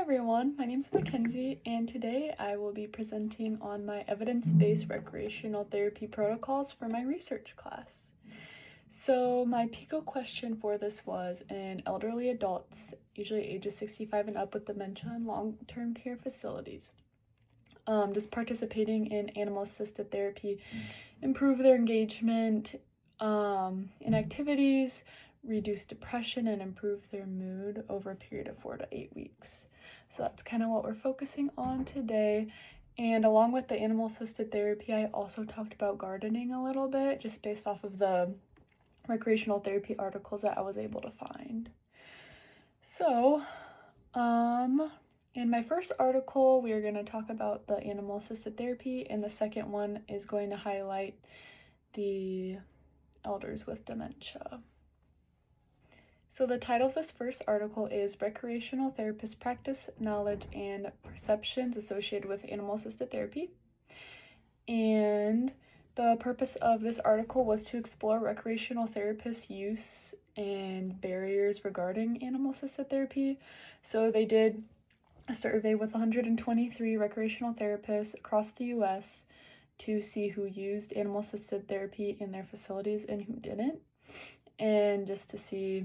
everyone, my name is Mackenzie, and today I will be presenting on my evidence-based recreational therapy protocols for my research class. So my PICO question for this was in elderly adults, usually ages 65 and up with dementia in long-term care facilities. Does participating in animal-assisted therapy improve their engagement in activities, reduce depression, and improve their mood over a period of 4 to 8 weeks? So that's kind of what we're focusing on today. And along with the animal-assisted therapy, I also talked about gardening a little bit, just based off of the recreational therapy articles that I was able to find. So, in my first article, we are going to talk about the animal-assisted therapy, and the second one is going to highlight the elders with dementia. So the title of this first article is Recreational Therapist Practice, Knowledge, and Perceptions Associated with Animal-Assisted Therapy. And the purpose of this article was to explore recreational therapists' use and barriers regarding animal-assisted therapy. So they did a survey with 123 recreational therapists across the U.S. to see who used animal-assisted therapy in their facilities and who didn't, and just to see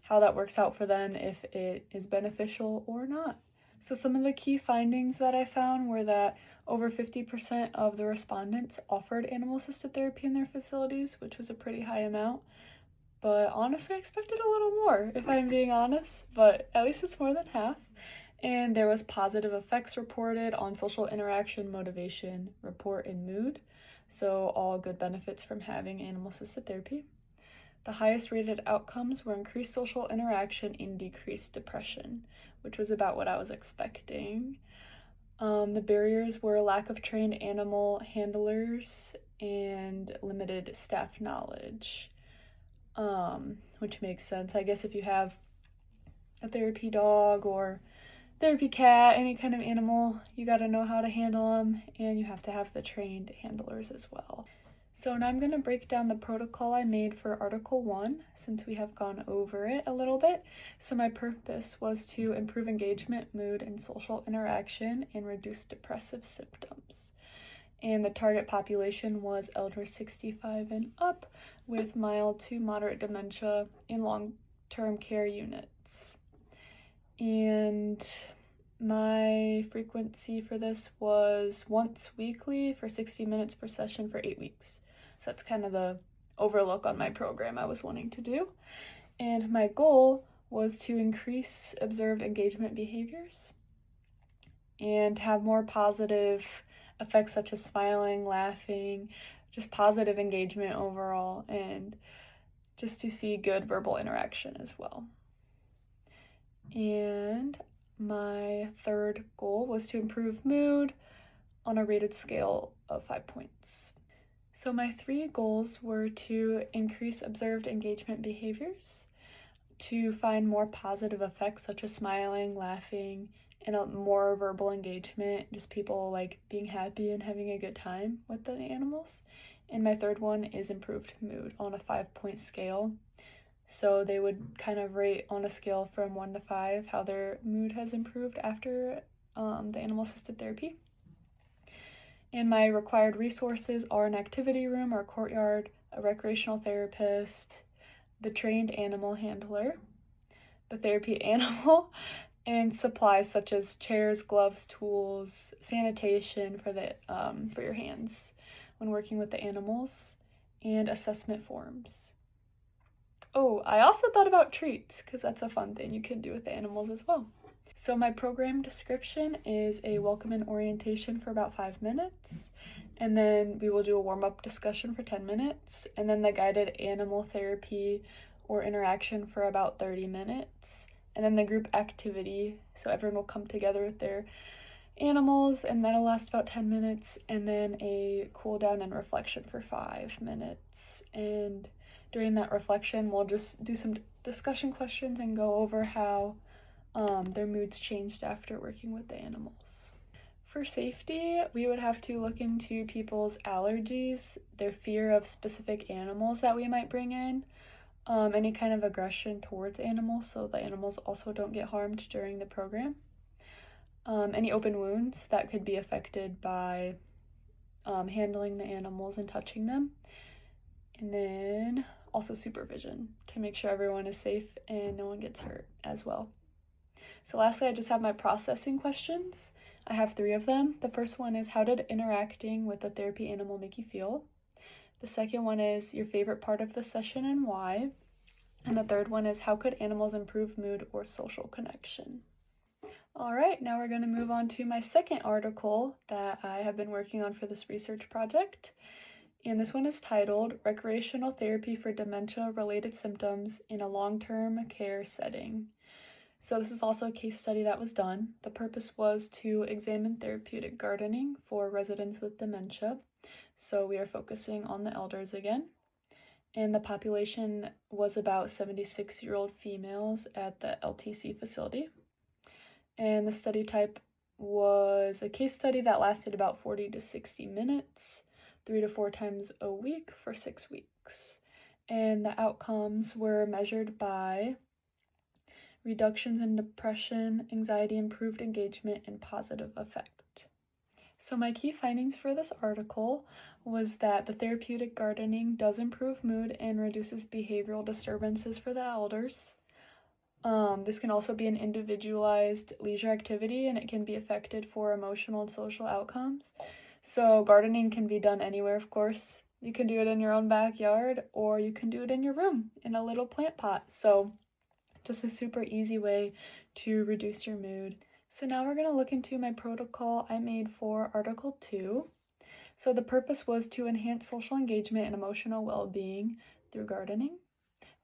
how that works out for them, if it is beneficial or not. So some of the key findings that I found were that over 50% of the respondents offered animal-assisted therapy in their facilities, which was a pretty high amount. But honestly, I expected a little more, if I'm being honest, but at least it's more than half. And there was positive effects reported on social interaction, motivation, report, and mood. So all good benefits from having animal-assisted therapy. The highest rated outcomes were increased social interaction and decreased depression, which was about what I was expecting. The barriers were lack of trained animal handlers and limited staff knowledge, which makes sense. I guess if you have a therapy dog or therapy cat, any kind of animal, you got to know how to handle them, and you have to have the trained handlers as well. So now I'm going to break down the protocol I made for Article 1, since we have gone over it a little bit. So my purpose was to improve engagement, mood, and social interaction, and reduce depressive symptoms. And the target population was elders 65 and up with mild to moderate dementia in long-term care units. And my frequency for this was once weekly for 60 minutes per session for 8 weeks. So that's kind of the overlook on my program I was wanting to do. And my goal was to increase observed engagement behaviors and have more positive effects such as smiling, laughing, just positive engagement overall, and just to see good verbal interaction as well. And my third goal was to improve mood on a rated scale of 5 points. So my 3 goals were to increase observed engagement behaviors, to find more positive effects such as smiling, laughing, and a more verbal engagement, just people like being happy and having a good time with the animals. And my third one is improved mood on a 5-point scale. So they would kind of rate on a scale from 1 to 5 how their mood has improved after the animal-assisted therapy. And my required resources are an activity room or courtyard, a recreational therapist, the trained animal handler, the therapy animal, and supplies such as chairs, gloves, tools, sanitation for your hands when working with the animals, and assessment forms. Oh, I also thought about treats, because that's a fun thing you can do with the animals as well. So my program description is a welcome and orientation for about 5 minutes, and then we will do a warm-up discussion for 10 minutes, and then the guided animal therapy or interaction for about 30 minutes, and then the group activity, so everyone will come together with their animals, and that'll last about 10 minutes, and then a cool down and reflection for 5 minutes. And during that reflection, we'll just do some discussion questions and go over how their moods changed after working with the animals. For safety, we would have to look into people's allergies, their fear of specific animals that we might bring in, any kind of aggression towards animals, so the animals also don't get harmed during the program. any open wounds that could be affected by handling the animals and touching them. And then also supervision to make sure everyone is safe and no one gets hurt as well. So lastly, I just have my processing questions. I have 3 of them. The first one is, how did interacting with the therapy animal make you feel? The second one is your favorite part of the session and why. And the third one is, how could animals improve mood or social connection? All right, now we're going to move on to my second article that I have been working on for this research project. And this one is titled Recreational Therapy for Dementia-Related Symptoms in a Long-Term Care Setting. So this is also a case study that was done. The purpose was to examine therapeutic gardening for residents with dementia. So we are focusing on the elders again. And the population was about 76-year-old females at the LTC facility. And the study type was a case study that lasted about 40 to 60 minutes, 3 to 4 times a week for 6 weeks. And the outcomes were measured by reductions in depression, anxiety, improved engagement, and positive affect. So my key findings for this article was that the therapeutic gardening does improve mood and reduces behavioral disturbances for the elders. This can also be an individualized leisure activity, and it can be affected for emotional and social outcomes. So gardening can be done anywhere, of course. You can do it in your own backyard, or you can do it in your room in a little plant pot. So just a super easy way to reduce your mood. So now we're going to look into my protocol I made for Article 2. So the purpose was to enhance social engagement and emotional well-being through gardening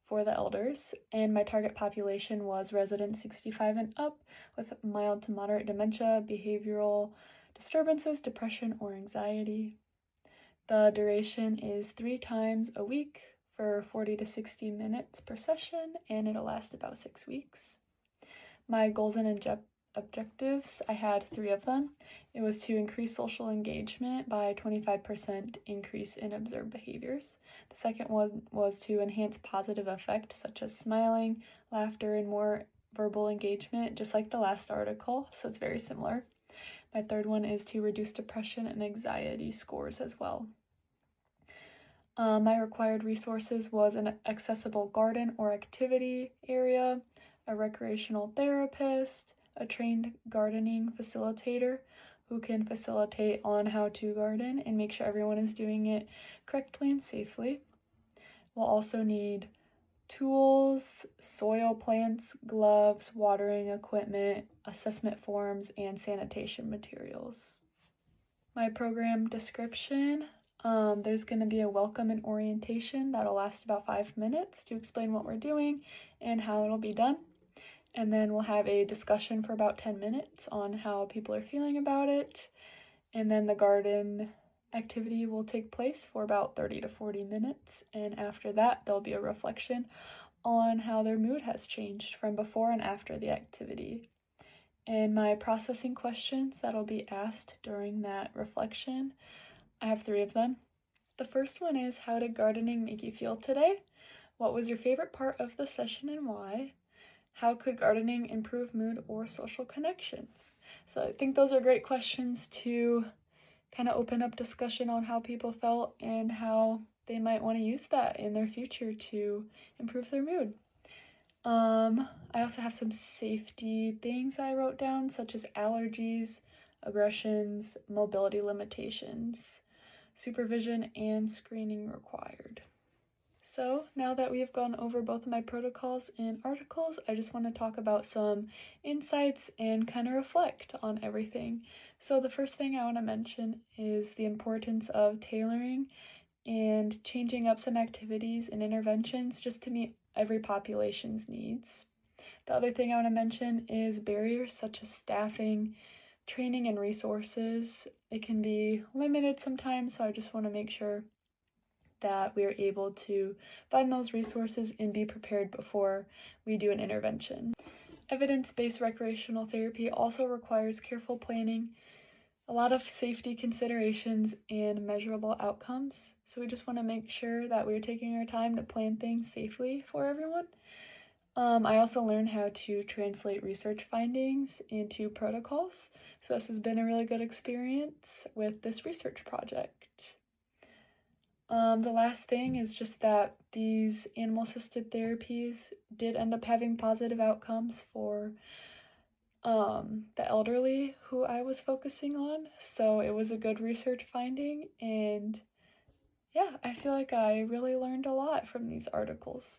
for the elders, and my target population was residents 65 and up with mild to moderate dementia, behavioral disturbances, depression, or anxiety. The duration is 3 times a week for 40 to 60 minutes per session, and it'll last about 6 weeks. My goals and objectives, I had 3 of them. It was to increase social engagement by 25% increase in observed behaviors. The second one was to enhance positive effect, such as smiling, laughter, and more verbal engagement, just like the last article, so it's very similar. My third one is to reduce depression and anxiety scores as well. My required resources was an accessible garden or activity area, a recreational therapist, a trained gardening facilitator who can facilitate on how to garden and make sure everyone is doing it correctly and safely. We'll also need tools, soil plants, gloves, watering equipment, assessment forms, and sanitation materials. My program description, there's going to be a welcome and orientation that'll last about 5 minutes to explain what we're doing and how it'll be done. And then we'll have a discussion for about 10 minutes on how people are feeling about it. And then the garden activity will take place for about 30 to 40 minutes. And after that, there'll be a reflection on how their mood has changed from before and after the activity. And my processing questions that'll be asked during that reflection, I have 3 of them. The first one is, how did gardening make you feel today? What was your favorite part of the session and why? How could gardening improve mood or social connections? So I think those are great questions to kind of open up discussion on how people felt and how they might want to use that in their future to improve their mood. I also have some safety things I wrote down, such as allergies, aggressions, mobility limitations, supervision, and screening required. So now that we have gone over both of my protocols and articles, I just want to talk about some insights and kind of reflect on everything. So the first thing I want to mention is the importance of tailoring and changing up some activities and interventions just to meet every population's needs. The other thing I want to mention is barriers such as staffing, training, and resources. It can be limited sometimes, so I just want to make sure that we are able to find those resources and be prepared before we do an intervention. Evidence-based recreational therapy also requires careful planning, a lot of safety considerations, and measurable outcomes. So we just want to make sure that we're taking our time to plan things safely for everyone. I also learned how to translate research findings into protocols, so this has been a really good experience with this research project. The last thing is just that these animal-assisted therapies did end up having positive outcomes for the elderly who I was focusing on, so it was a good research finding, and yeah, I feel like I really learned a lot from these articles.